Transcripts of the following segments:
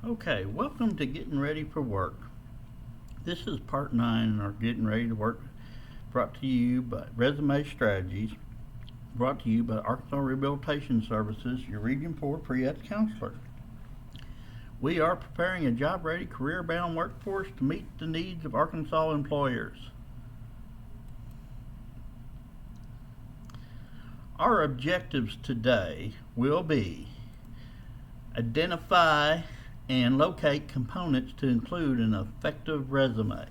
Okay, welcome to Getting Ready for Work. This is part 9 in our Getting Ready to Work, brought to you by Resume Strategies, brought to you by Arkansas Rehabilitation Services, your Region 4 pre-ed counselor. We are preparing a job-ready, career-bound workforce to meet the needs of Arkansas employers. Our objectives today will be identify and locate components to include an effective resume.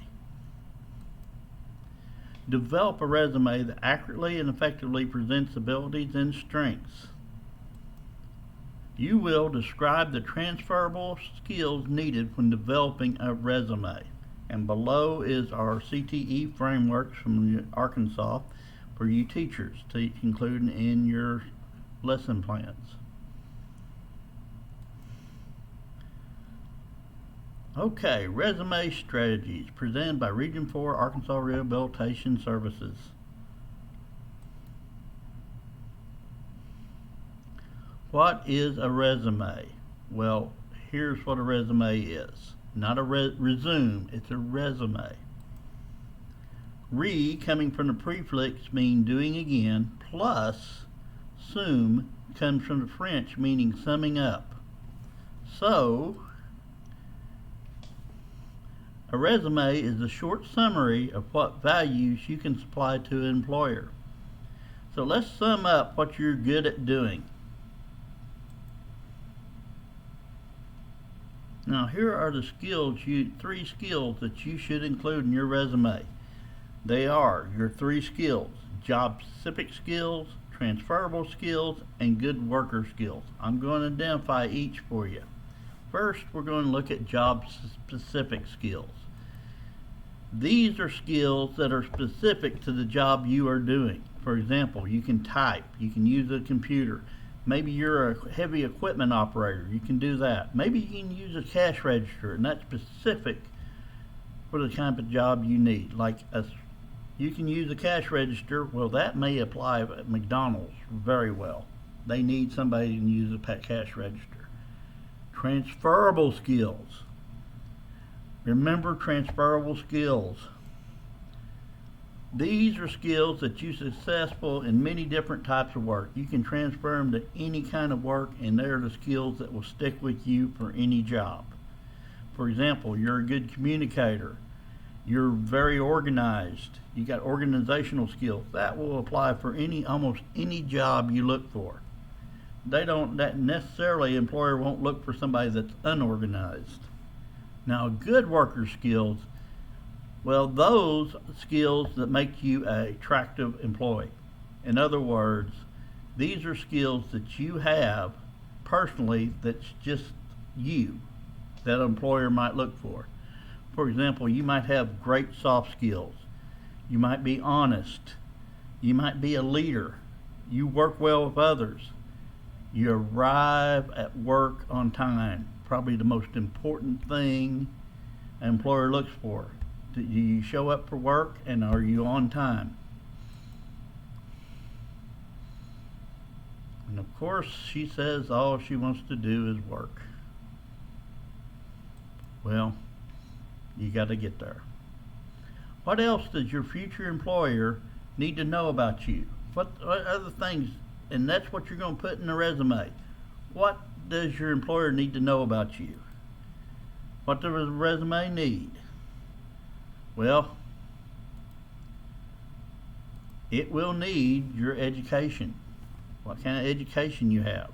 Develop a resume that accurately and effectively presents abilities and strengths. You will describe the transferable skills needed when developing a resume. And below is our CTE frameworks from Arkansas for you teachers to include in your lesson plans. Okay, resume strategies presented by Region 4 Arkansas Rehabilitation Services. What is a resume? Well, here's what a resume is. Not a resume, it's a resume. Coming from the prefix mean doing again, plus sume comes from the French meaning summing up. So, a resume is a short summary of what values you can supply to an employer. So let's sum up what you're good at doing. Now here are the three skills that you should include in your resume. They are your three skills: job-specific skills, transferable skills, and good worker skills. I'm going to identify each for you. First, we're going to look at job-specific skills. These are skills that are specific to the job you are doing. For example, you can type, you can use a computer. Maybe you're a heavy equipment operator, you can do that. Maybe you can use a cash register, and that's specific for the kind of job you need. You can use a cash register, well, that may apply at McDonald's very well. They need somebody who can use a cash register. Transferable skills. Remember transferable skills. These are skills that you're successful in many different types of work. You can transfer them to any kind of work, and they're the skills that will stick with you for any job. For example, you're a good communicator. You're very organized. You got organizational skills. That will apply for almost any job you look for. That necessarily employer won't look for somebody that's unorganized. Now, good worker skills, well, those skills that make you an attractive employee. In other words, these are skills that you have personally that's just you, that an employer might look for. For example, you might have great soft skills. You might be honest. You might be a leader. You work well with others. You arrive at work on time. Probably the most important thing an employer looks for. Do you show up for work, and are you on time? And of course, she says all she wants to do is work. Well, you got to get there. What else does your future employer need to know about you? What other things, and that's what you're going to put in the resume. What does your employer need to know about you? What does the resume need? Well, it will need your education. What kind of education you have.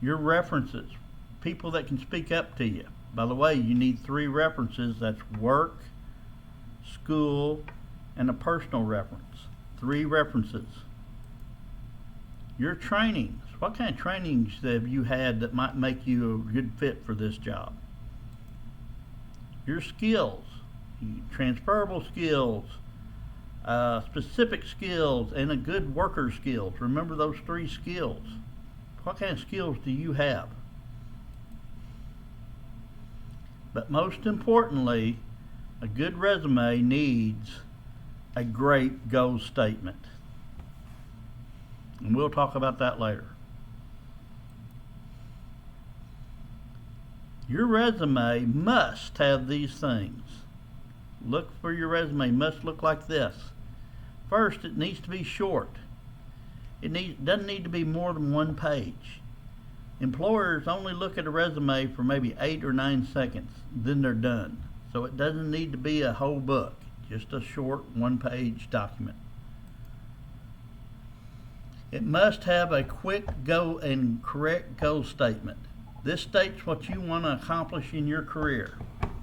Your references. People that can speak up to you. By the way, you need 3 references. That's work, school, and a personal reference. 3 references. Your trainings. What kind of trainings have you had that might make you a good fit for this job? Your skills. Transferable skills, specific skills, and a good worker skills. Remember those 3 skills. What kind of skills do you have? But most importantly, a good resume needs a great goal statement. And we'll talk about that later. Your resume must have these things. Look for your resume, must look like this. First, it needs to be short. It doesn't need to be more than 1 page. Employers only look at a resume for maybe 8 or 9 seconds, then they're done. So it doesn't need to be a whole book, just a short 1-page document. It must have a quick go and correct goal statement. This states what you want to accomplish in your career.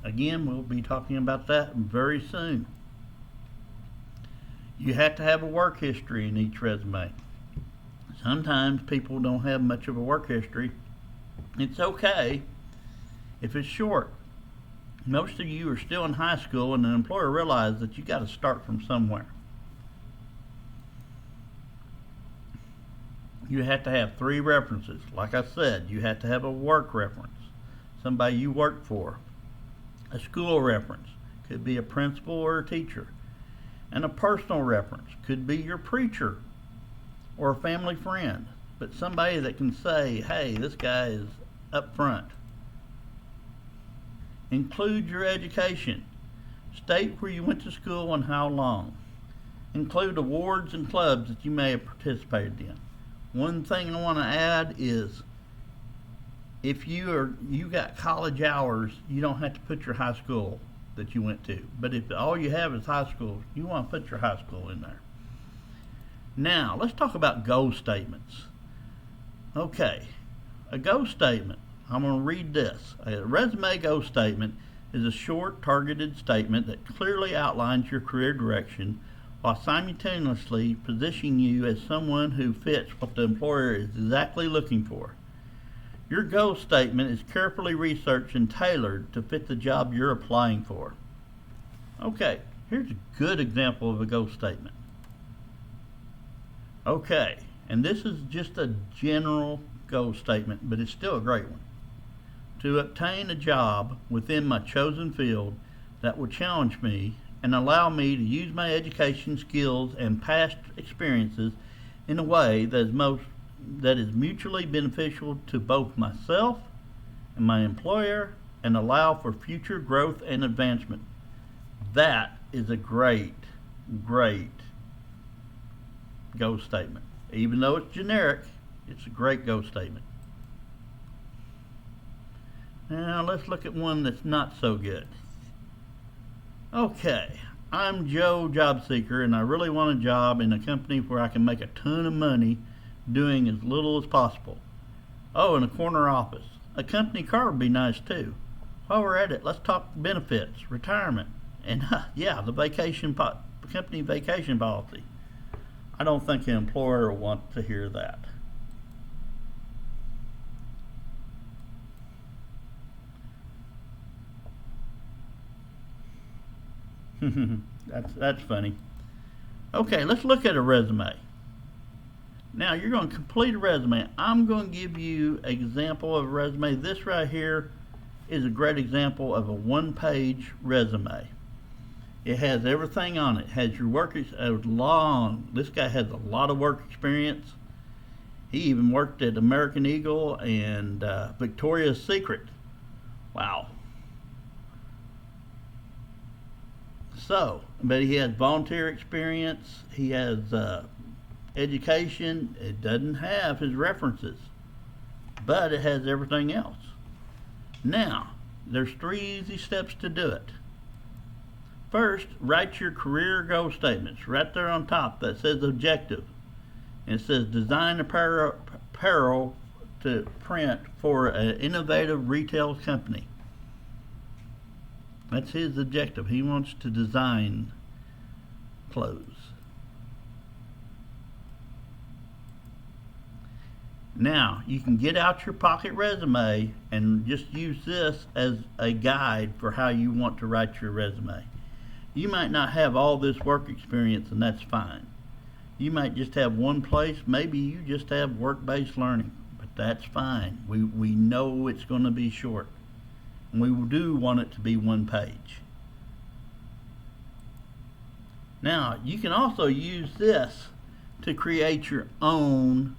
Again, we'll be talking about that very soon. You have to have a work history in each resume. Sometimes people don't have much of a work history. It's okay if it's short. Most of you are still in high school, and the employer realizes that you got to start from somewhere. You have to have 3 references. Like I said, you have to have a work reference, somebody you work for, a school reference, could be a principal or a teacher, and a personal reference, could be your preacher or a family friend, but somebody that can say, hey, this guy is up front. Include your education. State where you went to school and how long. Include awards and clubs that you may have participated in. One thing I want to add is if you got college hours, you don't have to put your high school that you went to. But if all you have is high school, you want to put your high school in there. Now, let's talk about goal statements. Okay, a goal statement. I'm going to read this. A resume goal statement is a short, targeted statement that clearly outlines your career direction while simultaneously positioning you as someone who fits what the employer is exactly looking for. Your goal statement is carefully researched and tailored to fit the job you're applying for. Okay, here's a good example of a goal statement. Okay, and this is just a general goal statement, but it's still a great one. To obtain a job within my chosen field that will challenge me and allow me to use my education, skills, and past experiences in a way that is mutually beneficial to both myself and my employer and allow for future growth and advancement. That is a great goal statement. Even though it's generic, it's a great goal statement. Now let's look at one that's not so good. Okay, I'm Joe Job Seeker, and I really want a job in a company where I can make a ton of money doing as little as possible. Oh, and a corner office. A company car would be nice too. While we're at it, let's talk benefits, retirement, and yeah, the company vacation policy. I don't think an employer will want to hear that. That's funny. Okay, let's look at a resume. Now you're going to complete a resume. I'm going to give you an example of a resume. This right here is a great example of a 1-page resume. It has everything on it. It has your work long. This guy has a lot of work experience. He even worked at American Eagle and Victoria's Secret. Wow. So, but he has volunteer experience. He has education. It doesn't have his references, but it has everything else. Now, there's 3 easy steps to do it. First, write your career goal statements. Right there on top that says objective. And it says design apparel to print for an innovative retail company. That's his objective. He wants to design clothes. Now, you can get out your pocket resume and just use this as a guide for how you want to write your resume. You might not have all this work experience, and that's fine. You might just have one place. Maybe you just have work-based learning, but that's fine. We know it's going to be short. And we do want it to be 1 page. Now, you can also use this to create your own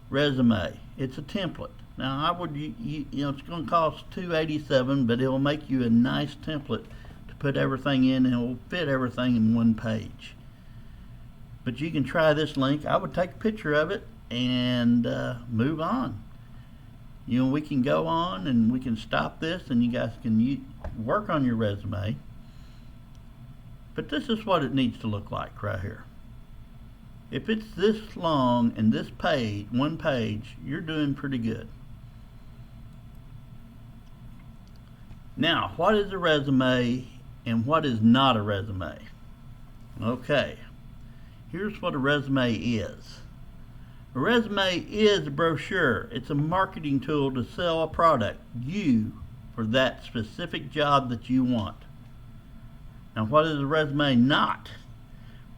resume. It's a template. Now I would, it's going to cost $287, but it will make you a nice template to put everything in, and it will fit everything in one page. But you can try this link. I would take a picture of it and move on. We can go on and we can stop this, and you guys can work on your resume. But this is what it needs to look like right here. If it's this long and this page, one page, you're doing pretty good. Now, what is a resume and what is not a resume? Okay, here's what a resume is. A resume is a brochure. It's a marketing tool to sell a product, for that specific job that you want. Now, what is a resume not?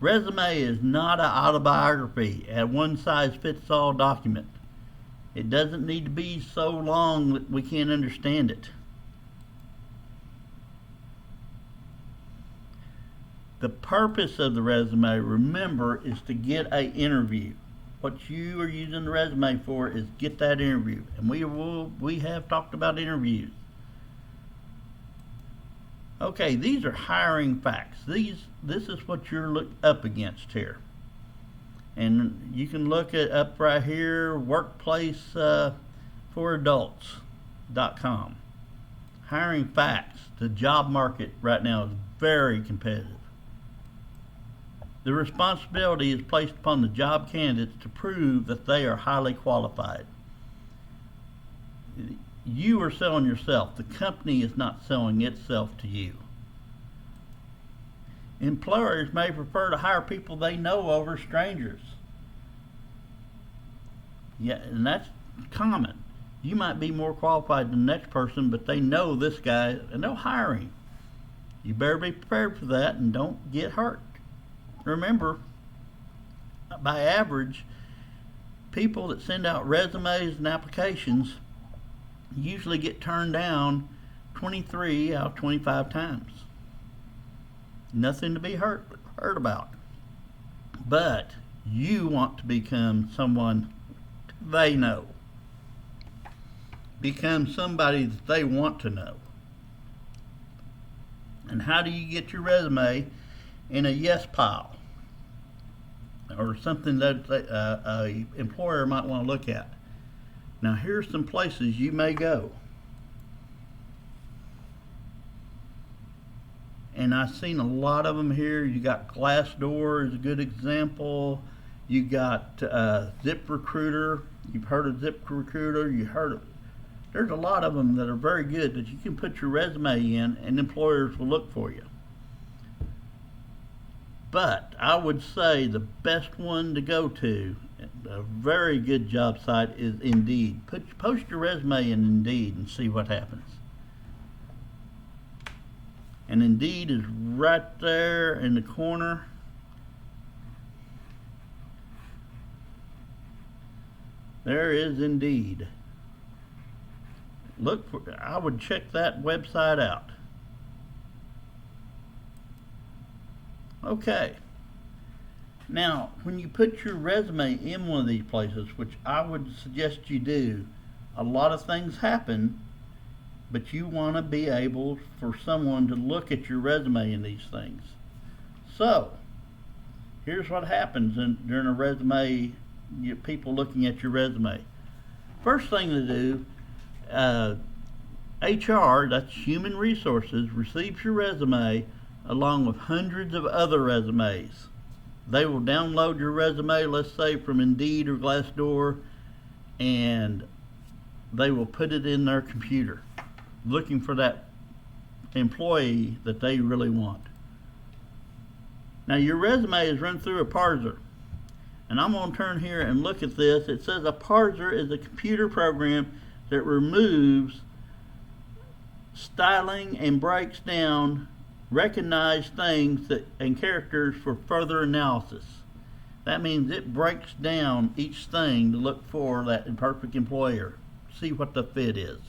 Resume is not an autobiography, a one-size-fits-all document. It doesn't need to be so long that we can't understand it. The purpose of the resume, remember, is to get an interview. What you are using the resume for is get that interview. And we have talked about interviews. Okay, these are hiring facts. This is what you're up against here. And you can look it up right here, workplaceforadults.com. Hiring facts. The job market right now is very competitive. The responsibility is placed upon the job candidates to prove that they are highly qualified. You are selling yourself. The company is not selling itself to you. Employers may prefer to hire people they know over strangers. Yeah, and that's common. You might be more qualified than the next person, but they know this guy and they'll hire him. You better be prepared for that and don't get hurt. Remember, by average, people that send out resumes and applications usually get turned down 23 out of 25 times. Nothing to be hurt about. But you want to become someone they know. Become somebody that they want to know. And how do you get your resume in a yes pile? Or something that a employer might want to look at. Now here's some places you may go. And I've seen a lot of them here. You got Glassdoor is a good example. You got ZipRecruiter. You've heard of ZipRecruiter. There's a lot of them that are very good that you can put your resume in and employers will look for you. But I would say the best one to go to, a very good job site, is Indeed. Post your resume in Indeed and see what happens. And Indeed is right there in the corner. There is Indeed. I would check that website out. Okay. Now, when you put your resume in one of these places, which I would suggest you do, a lot of things happen, but you want to be able for someone to look at your resume in these things. So, here's what happens during a resume, people looking at your resume. First thing to do, HR, that's Human Resources, receives your resume along with hundreds of other resumes. They will download your resume, let's say from Indeed or Glassdoor, and they will put it in their computer, looking for that employee that they really want. Now your resume is run through a parser. And I'm going to turn here and look at this. It says a parser is a computer program that removes styling and breaks down recognized things and characters for further analysis. That means it breaks down each thing to look for that perfect employer, see what the fit is.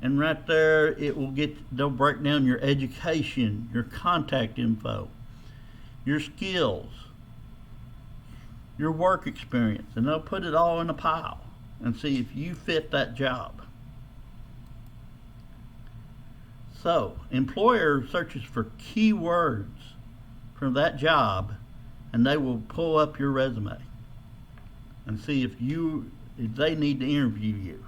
And right there they'll break down your education, your contact info, your skills, your work experience, and they'll put it all in a pile. and see if you fit that job. So, employer searches for keywords for that job, and they will pull up your resume and see if they need to interview you.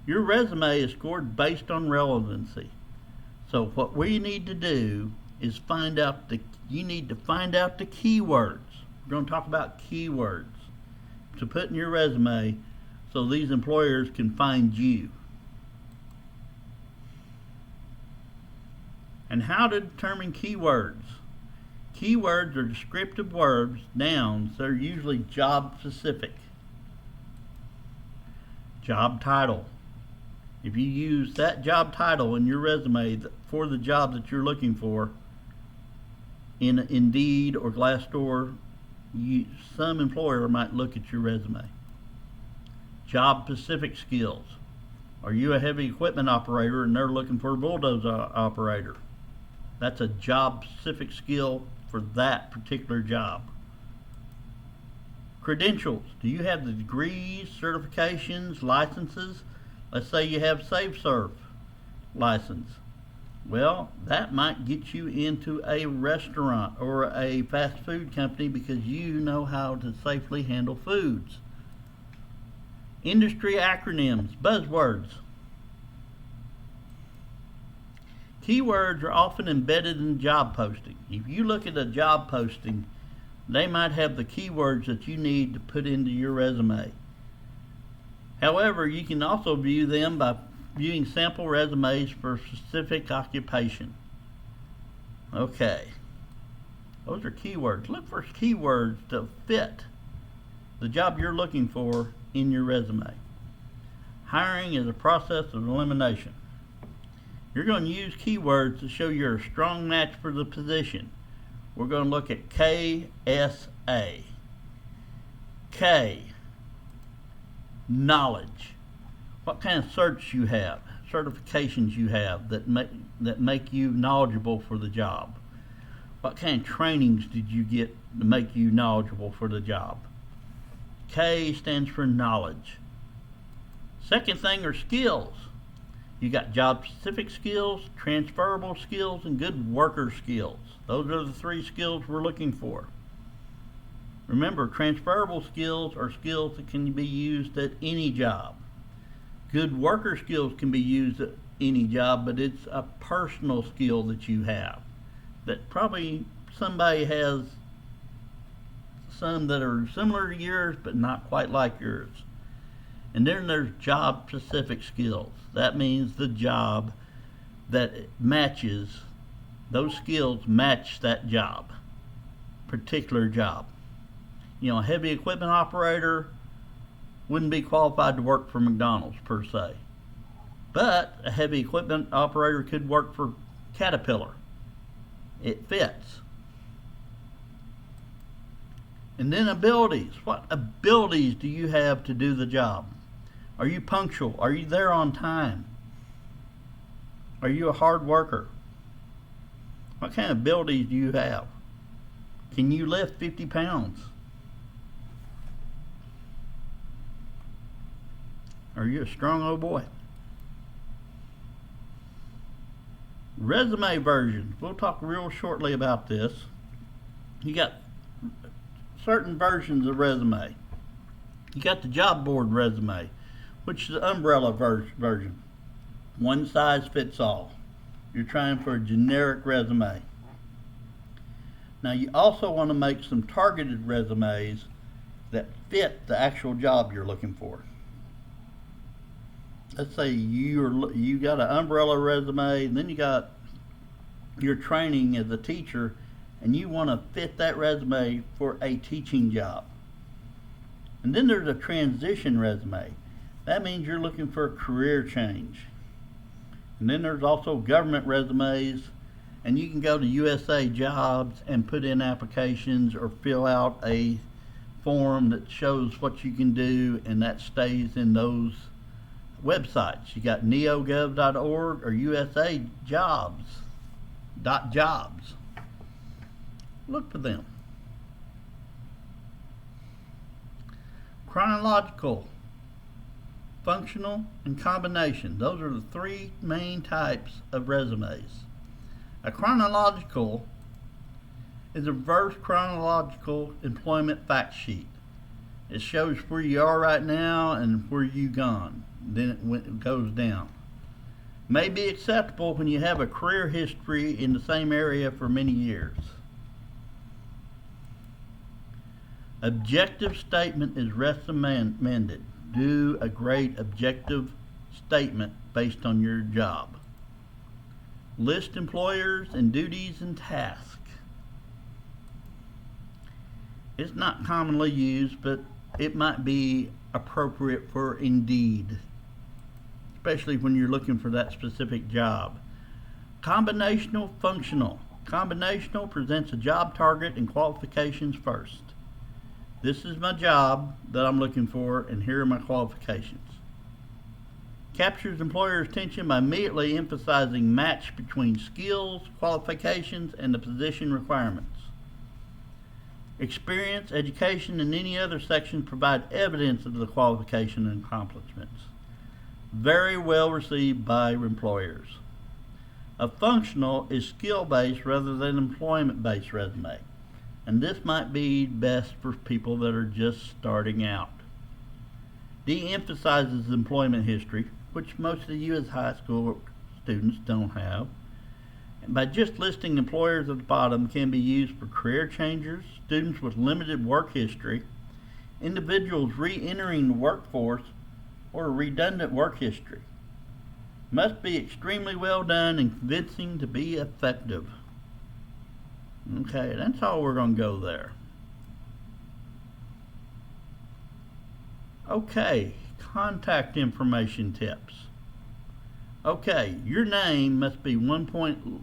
Your resume is scored based on relevancy. So what we need to do is you need to find out the keywords. We're going to talk about keywords to put in your resume so these employers can find you. And how to determine keywords. Keywords are descriptive words, nouns. They're usually job specific. Job title. If you use that job title in your resume for the job that you're looking for in Indeed or Glassdoor, some employer might look at your resume. Job specific skills. Are you a heavy equipment operator and they're looking for a bulldozer operator? That's a job specific skill for that particular job. Credentials. Do you have the degrees, certifications, licenses? Let's say you have SafeServe license. Well, that might get you into a restaurant or a fast food company because you know how to safely handle foods. Industry acronyms, buzzwords. Keywords are often embedded in job posting. If you look at a job posting, they might have the keywords that you need to put into your resume. However, you can also view them by viewing sample resumes for a specific occupation. Okay, those are keywords. Look for keywords to fit the job you're looking for in your resume. Hiring is a process of elimination. You're going to use keywords to show you're a strong match for the position. We're going to look at KSA. K, knowledge. What kind of certs you have, certifications you have that make you knowledgeable for the job. What kind of trainings did you get to make you knowledgeable for the job? K stands for knowledge. Second thing are skills. You got job specific skills, transferable skills, and good worker skills. Those are the three skills we're looking for. Remember, transferable skills are skills that can be used at any job. Good worker skills can be used at any job, but it's a personal skill that you have that probably somebody has some that are similar to yours but not quite like yours. And then there's job specific skills. That means the job that matches, those skills match that job, particular job. You know, a heavy equipment operator wouldn't be qualified to work for McDonald's per se. But a heavy equipment operator could work for Caterpillar. It fits. And then abilities. What abilities do you have to do the job? Are you punctual? Are you there on time? Are you a hard worker? What kind of abilities do you have? Can you lift 50 pounds? Are you a strong old boy? Resume versions. We'll talk real shortly about this. You got certain versions of resume. You got the job board resume, which is the umbrella version. One size fits all. You're trying for a generic resume. Now you also want to make some targeted resumes that fit the actual job you're looking for. Let's say you got an umbrella resume, and then you got your training as a teacher, and you want to fit that resume for a teaching job. And then there's a transition resume. That means you're looking for a career change. And then there's also government resumes, and you can go to USA Jobs and put in applications or fill out a form that shows what you can do, and that stays in those websites. You got neogov.org or usajobs.jobs. Look for them. Chronological, functional, and combination. Those are the three main types of resumes. A chronological is a reverse chronological employment fact sheet. It shows where you are right now and where you've gone. Then it goes down. May be acceptable when you have a career history in the same area for many years. Objective statement is recommended. Do a great objective statement based on your job. List employers and duties and tasks. It's not commonly used, but it might be appropriate for Indeed, especially when you're looking for that specific job. Combinational functional. Combinational presents a job target and qualifications first. This is my job that I'm looking for, and here are my qualifications. Captures employer's attention by immediately emphasizing match between skills, qualifications, and the position requirements. Experience, education, and any other sections provide evidence of the qualification and accomplishments. Very well received by employers. A functional is skill-based rather than employment-based resume, and this might be best for people that are just starting out. De-emphasizes employment history, which most of you as high school students don't have. And by just listing employers at the bottom can be used for career changers, students with limited work history, individuals re-entering the workforce, or a redundant work history. Must be extremely well done and convincing to be effective. Okay, that's all we're going to go there. Okay, contact information tips. Okay, your name must be 1 point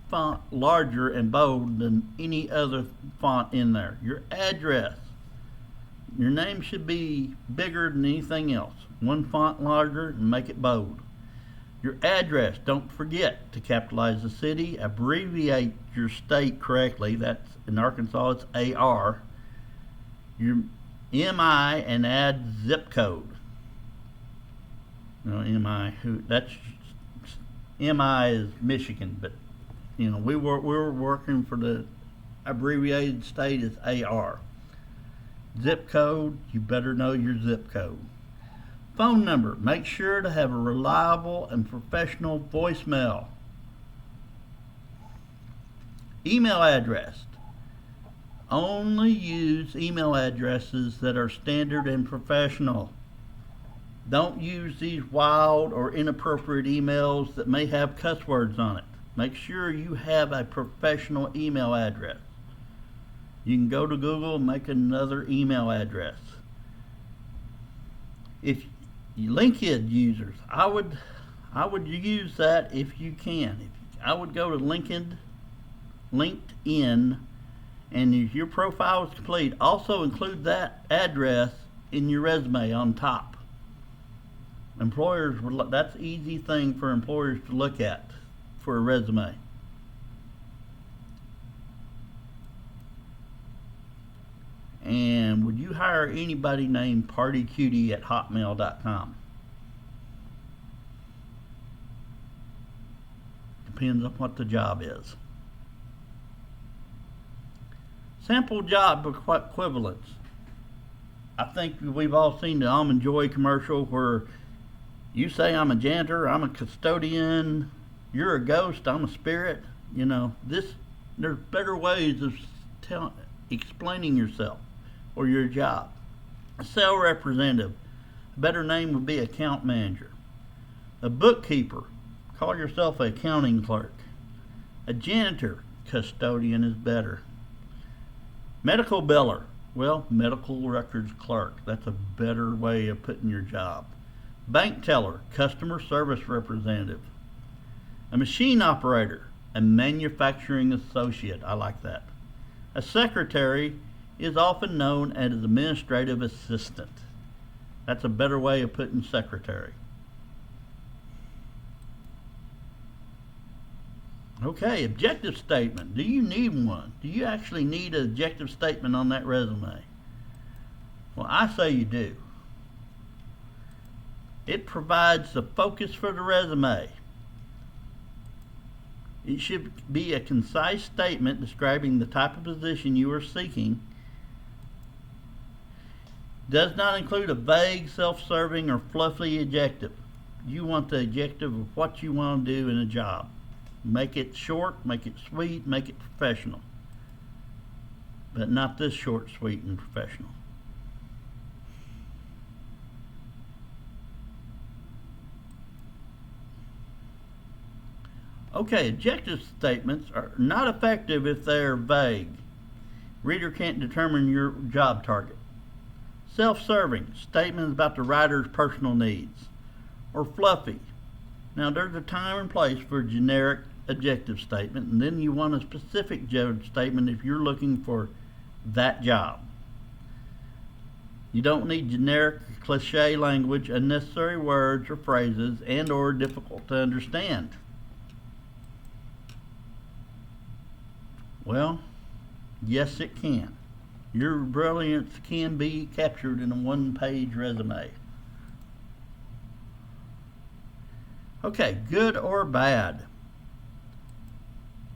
font larger and bold than any other font in there. Your address. Your name should be bigger than anything else. 1 font larger and make it bold. Your address, don't forget to capitalize the city, abbreviate your state correctly. That's in Arkansas, it's AR. Your MI and add zip code. No, that's MI is Michigan, but we're working for the abbreviated state is AR. Zip code, you better know your zip code. Phone number, make sure to have a reliable and professional voicemail. Email address. Only use email addresses that are standard and professional. Don't use these wild or inappropriate emails that may have cuss words on it. Make sure you have a professional email address. You can go to Google and make another email address. If LinkedIn users, I would use that if you can. I would go to LinkedIn, and if your profile is complete, also include that address in your resume on top. That's an easy thing for employers to look at for a resume. And would you hire anybody named partycutie@hotmail.com? Depends on what the job is. Sample job equivalents. I think we've all seen the Almond Joy commercial where you say, I'm a janitor, I'm a custodian, you're a ghost, I'm a spirit. There's better ways of explaining yourself or your job. A sales representative, a better name would be account manager. A bookkeeper, call yourself an accounting clerk. A janitor, custodian is better. Medical biller, well, medical records clerk. That's a better way of putting your job. Bank teller, customer service representative. A machine operator, a manufacturing associate. I like that. A secretary is often known as administrative assistant. That's a better way of putting secretary. Okay, objective statement. Do you need one? Do you actually need an objective statement on that resume? Well, I say you do. It provides the focus for the resume. It should be a concise statement describing the type of position you are seeking. Does not include a vague, self-serving, or fluffy adjective. You want the adjective of what you want to do in a job. Make it short, make it sweet, make it professional. But not this short, sweet, and professional. Okay, objective statements are not effective if they are vague. Reader can't determine your job target. Self-serving, statements about the writer's personal needs. Or fluffy. Now there's a time and place for a generic objective statement, and then you want a specific job statement if you're looking for that job. You don't need generic cliche language, unnecessary words or phrases, and or difficult to understand. Well, yes it can. Your brilliance can be captured in a one-page resume. Okay, good or bad?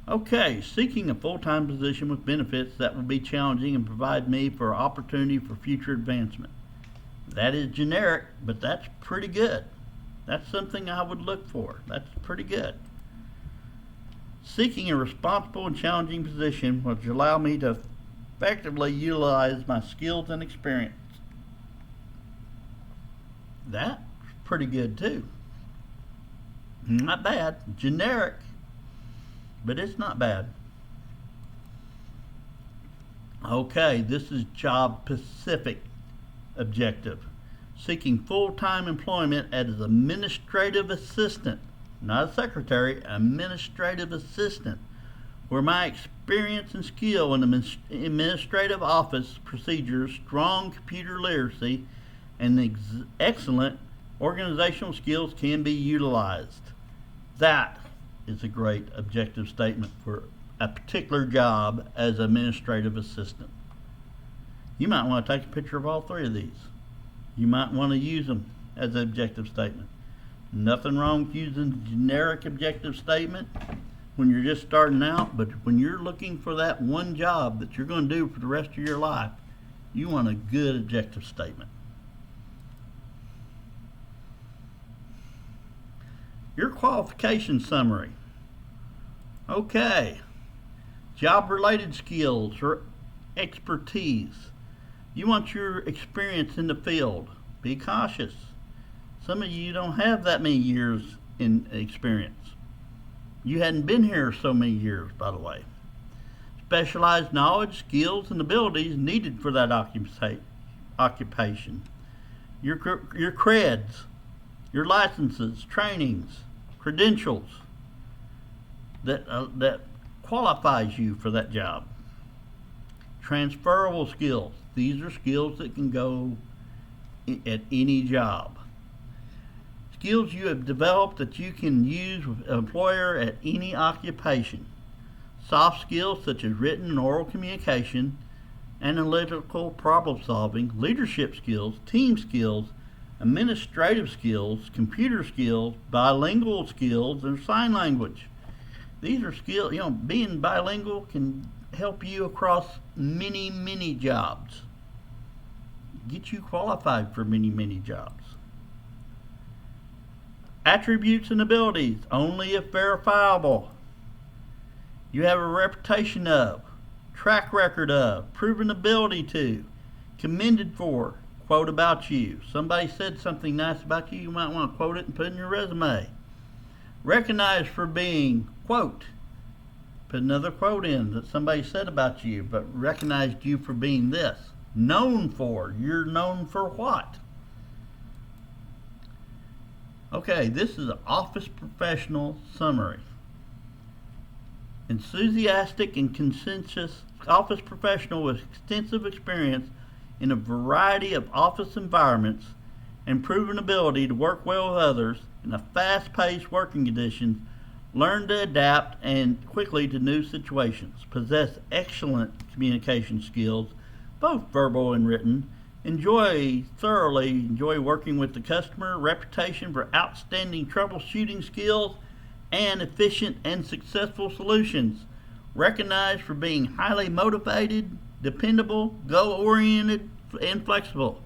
Okay, seeking a full-time position with benefits that will be challenging and provide me for opportunity for future advancement. That is generic, but that's pretty good. That's something I would look for. That's pretty good. Seeking a responsible and challenging position which will allow me to effectively utilize my skills and experience. That's pretty good too. Not bad. Generic, but it's not bad. Okay, this is job specific objective. Seeking full-time employment as an administrative assistant, not a secretary, administrative assistant, where my experience and skill in administrative office procedures, strong computer literacy, and excellent organizational skills can be utilized. That is a great objective statement for a particular job as administrative assistant. You might want to take a picture of all three of these. You might want to use them as an objective statement. Nothing wrong with using generic objective statement when you're just starting out, but when you're looking for that one job that you're going to do for the rest of your life, you want a good objective statement. Your qualification summary. Okay. Job-related skills or expertise. You want your experience in the field. Be cautious. Some of you don't have that many years in experience. You hadn't been here so many years, by the way. Specialized knowledge, skills, and abilities needed for that occupation. Your creds, your licenses, trainings, credentials that qualifies you for that job. Transferable skills. These are skills that can go at any job. Skills you have developed that you can use with an employer at any occupation. Soft skills such as written and oral communication, analytical problem solving, leadership skills, team skills, administrative skills, computer skills, bilingual skills, and sign language. These are skills, being bilingual can help you across many, many jobs. Get you qualified for many, many jobs. Attributes and abilities, only if verifiable. You have a reputation of, track record of, proven ability to, commended for, quote about you. Somebody said something nice about you, you might want to quote it and put it in your resume. Recognized for being, quote, put another quote in that somebody said about you, but recognized you for being this. Known for, you're known for what? Okay, this is an office professional summary. Enthusiastic and conscientious office professional with extensive experience in a variety of office environments and proven ability to work well with others in a fast-paced working conditions, learn to adapt and quickly to new situations, possess excellent communication skills, both verbal and written, Thoroughly enjoy working with the customer, reputation for outstanding troubleshooting skills, and efficient and successful solutions. Recognized for being highly motivated, dependable, goal-oriented, and flexible.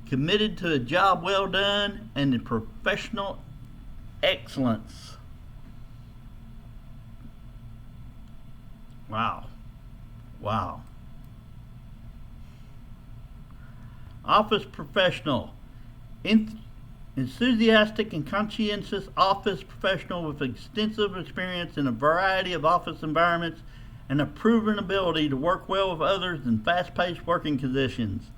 Committed to a job well done and professional excellence. Wow. Wow. Office professional. Enthusiastic and conscientious office professional with extensive experience in a variety of office environments and a proven ability to work well with others in fast-paced working conditions.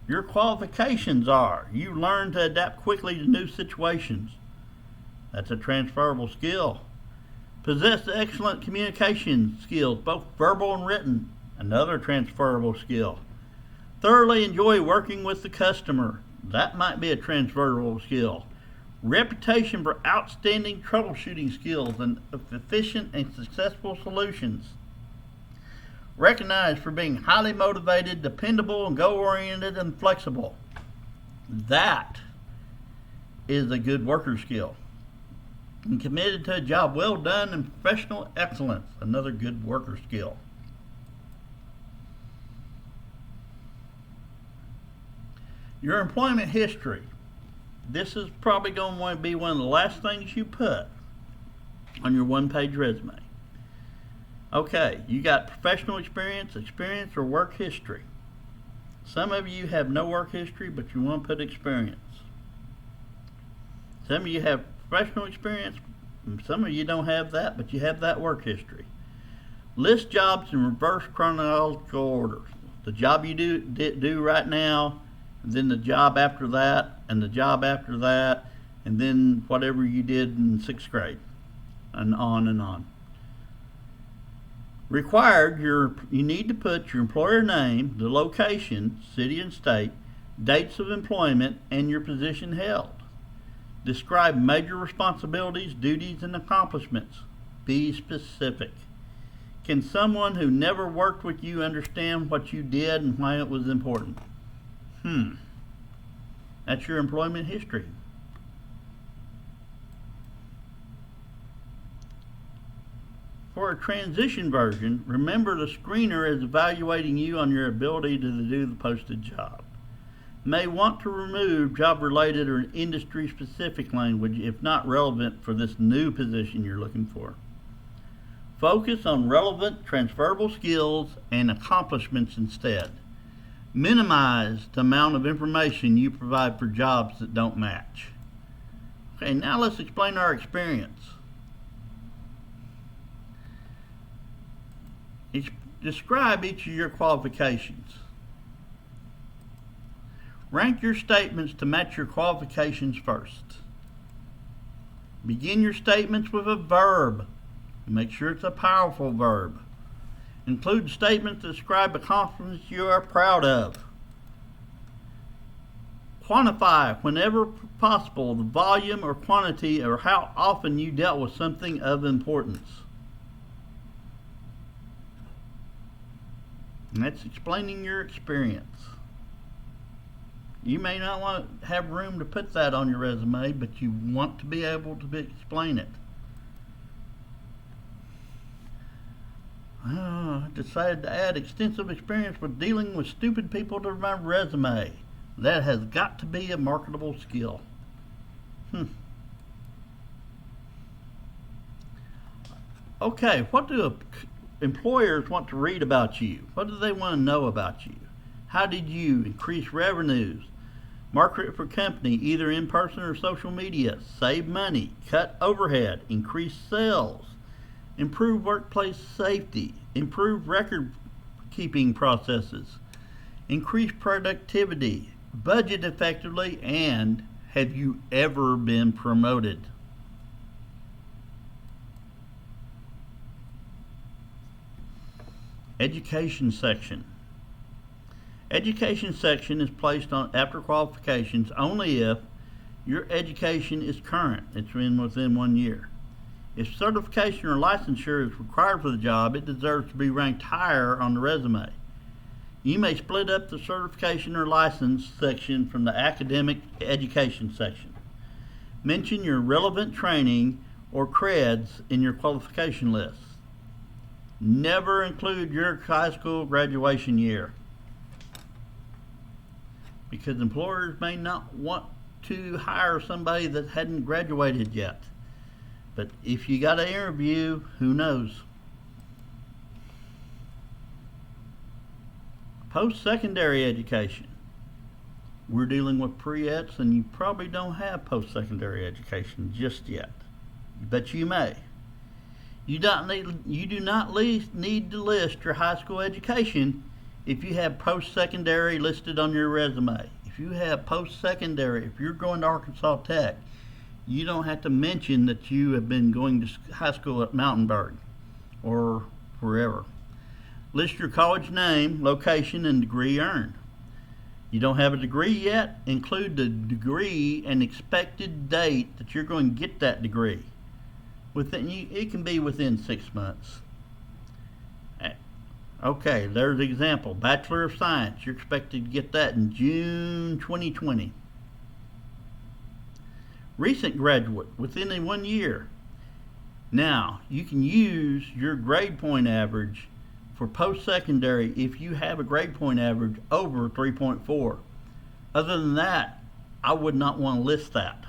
Your qualifications are: you learn to adapt quickly to new situations. That's a transferable skill. Possess excellent communication skills, both verbal and written. Another transferable skill. Thoroughly enjoy working with the customer. That might be a transferable skill. Reputation for outstanding troubleshooting skills and efficient and successful solutions. Recognized for being highly motivated, dependable, and goal-oriented and flexible. That is a good worker skill. And committed to a job well done and professional excellence. Another good worker skill. Your employment history. This is probably going to be one of the last things you put on your one-page resume. Okay, you got professional experience or work history. Some of you have no work history, but you want to put experience. Some of you have professional experience, and some of you don't have that, but you have that work history. List jobs in reverse chronological order. The job you do right now, and then the job after that, and the job after that, and then whatever you did in 6th grade, and on and on. Required, you need to put your employer name, the location, city and state, dates of employment, and your position held. Describe major responsibilities, duties, and accomplishments. Be specific. Can someone who never worked with you understand what you did and why it was important? That's your employment history. For a transition version, remember the screener is evaluating you on your ability to do the posted job. May want to remove job-related or industry-specific language if not relevant for this new position you're looking for. Focus on relevant, transferable skills and accomplishments instead. Minimize the amount of information you provide for jobs that don't match. Okay, now let's explain our experience. Describe each of your qualifications. Rank your statements to match your qualifications first. Begin your statements with a verb. Make sure it's a powerful verb. Include statements that describe accomplishments you are proud of. Quantify, whenever possible, the volume or quantity or how often you dealt with something of importance. And that's explaining your experience. You may not want to have room to put that on your resume, but you want to be able to explain it. I decided to add extensive experience with dealing with stupid people to my resume. That has got to be a marketable skill. Okay, what do employers want to read about you? What do they want to know about you? How did you increase revenues, market for company either in person or social media, save money, cut overhead, increase sales, improve workplace safety, improve record keeping processes, increase productivity, budget effectively, and have you ever been promoted? Education section. Education section is placed on after qualifications only if your education is current. It's within 1 year. If certification or licensure is required for the job, it deserves to be ranked higher on the resume. You may split up the certification or license section from the academic education section. Mention your relevant training or creds in your qualification list. Never include your high school graduation year, because employers may not want to hire somebody that hadn't graduated yet. But if you got an interview, who knows? Post-secondary education. We're dealing with pre-eds, and you probably don't have post-secondary education just yet, but you may. You do not need to list your high school education if you have post-secondary listed on your resume. If you have post-secondary, if you're going to Arkansas Tech, you don't have to mention that you have been going to high school at Mountainburg or wherever. List your college name, location, and degree earned. You don't have a degree yet? Include the degree and expected date that you're going to get that degree. It can be within 6 months. Okay, there's an example. Bachelor of Science. You're expected to get that in June 2020. Recent graduate, within 1 year. Now, you can use your grade point average for post-secondary if you have a grade point average over 3.4. Other than that, I would not want to list that.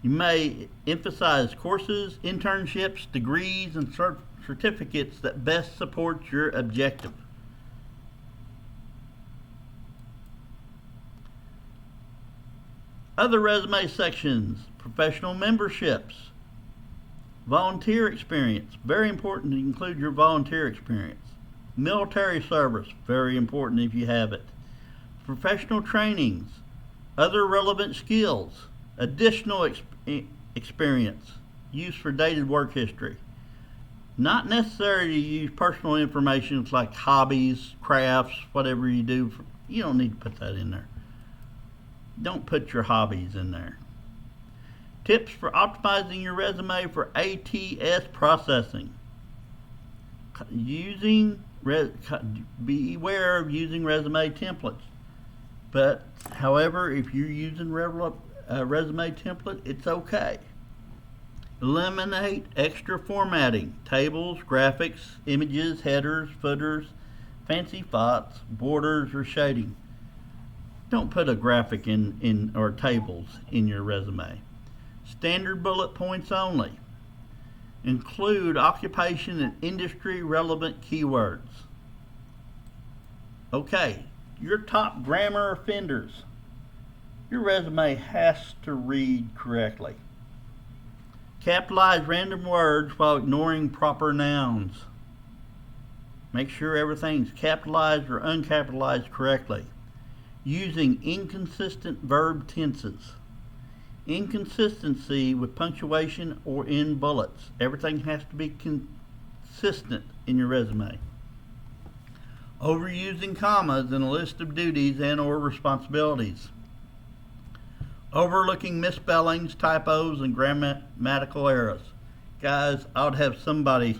You may emphasize courses, internships, degrees, and certificates that best support your objective. Other resume sections: professional memberships, volunteer experience. Very important to include your volunteer experience. Military service. Very important if you have it. Professional trainings, other relevant skills, additional experience, use for dated work history. Not necessary to use personal information like hobbies, crafts, whatever you do. You don't need to put that in there. Don't put your hobbies in there. Tips for optimizing your resume for ATS processing. Be aware of using resume templates. But, however, if you're using a resume template, it's okay. Eliminate extra formatting: tables, graphics, images, headers, footers, fancy fonts, borders, or shading. Don't put a graphic in or tables in your resume. Standard bullet points only. Include occupation and industry relevant keywords. Okay, your top grammar offenders. Your resume has to read correctly. Capitalize random words while ignoring proper nouns. Make sure everything's capitalized or uncapitalized correctly. Using inconsistent verb tenses. Inconsistency with punctuation or in bullets. Everything has to be consistent in your resume. Overusing commas in a list of duties and or responsibilities. Overlooking misspellings, typos, and grammatical errors. Guys, I would have somebody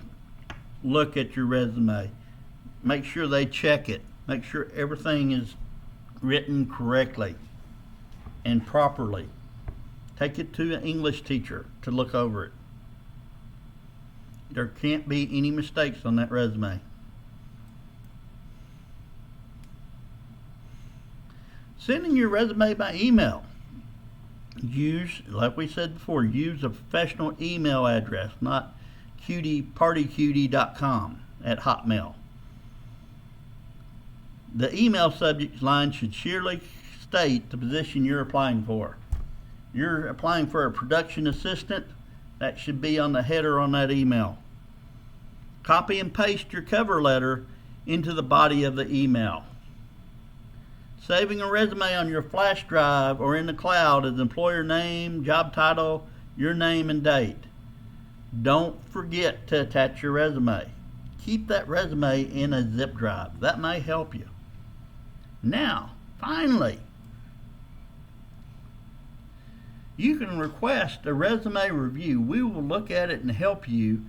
look at your resume. Make sure they check it. Make sure everything is written correctly and properly. Take it to an English teacher to look over it. There can't be any mistakes on that resume. Sending your resume by email. Like we said before, use a professional email address, not partycutie.com at Hotmail. The email subject line should surely state the position you're applying for. You're applying for a production assistant, that should be on the header on that email. Copy and paste your cover letter into the body of the email. Saving a resume on your flash drive or in the cloud is employer name, job title, your name and date. Don't forget to attach your resume. Keep that resume in a zip drive. That may help you. Now, finally, you can request a resume review. We will look at it and help you.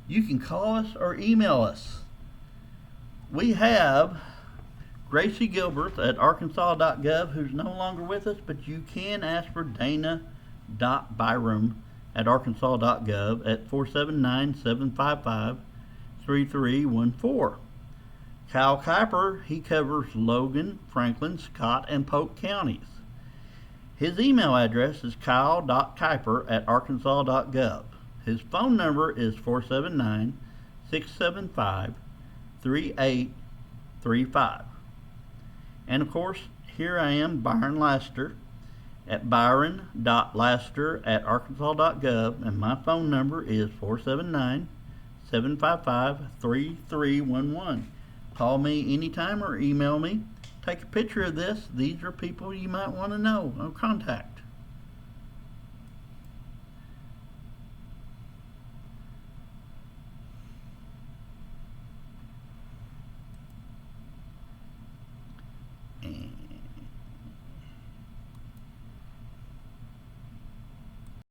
You can call us or email us. We have Gracie Gilbert at arkansas.gov, who's no longer with us, but you can ask for Dana.Byram at arkansas.gov at 479-755-3314. Kyle Kuiper, he covers Logan, Franklin, Scott, and Polk counties. His email address is kyle.kuiper at arkansas.gov. His phone number is 479-675-3835. And of course, here I am, Byron Laster, at byron.laster at arkansas.gov, and my phone number is 479-755-3311. Call me anytime or email me. Take a picture of this. These are people you might want to know or contact.